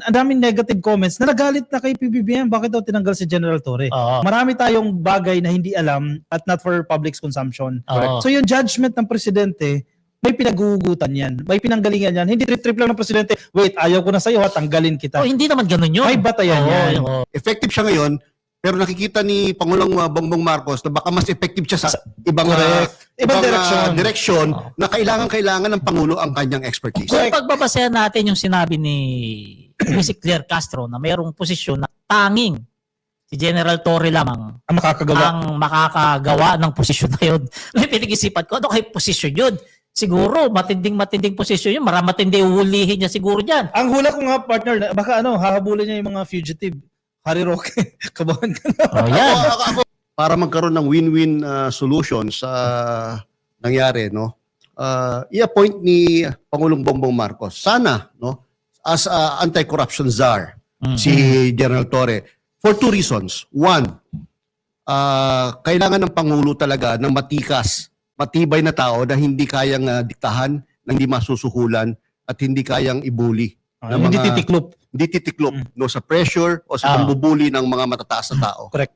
Ang daming negative comments na nagalit na kay PBBM. Bakit daw tinanggal si General Torre? Oo. Marami tayong bagay na hindi alam at not for public's consumption. Oo. So yung judgment ng presidente, may pinaguhugutan yan. May pinanggalingan yan. Hindi trip-trip lang ng presidente, wait, ayaw ko na sa'yo ha, tanggalin kita. Oh, hindi naman ganun yun. May batayan Oo, yan. oo. Effective siya ngayon, pero nakikita ni Pangulong Bongbong Marcos na baka mas effective siya sa ibang Ibang direksyon. direksyon na kailangan ng Pangulo ang kanyang expertise. Kung pagbabasehan natin yung sinabi ni si Claire Castro na mayroong posisyon na tanging si General Torre lamang Ang makakagawa. ang makakagawa ng posisyon na yun. May pinag-isipan ko, ano kay posisyon yun? Siguro, matinding posisyon yun. Matindi uhulihin niya siguro dyan. Ang hula ko nga, partner, baka hahabulin niya yung mga fugitive. Harry Roque, kabahan ka na. Oh, yan. Ako, para magkaroon ng win-win solution sa nangyari, no? I-appoint ni Pangulong Bongbong Marcos. Sana, no? As anti-corruption czar, si General Torre. For two reasons. One, kailangan ng Pangulo talaga ng matikas, matibay na tao na hindi kayang diktahan, na hindi masusuhulan, at hindi kayang ibuli. Hindi titiklop. Hindi titiklop no, sa pressure o sa pambubuli ng mga matataas na tao. Correct.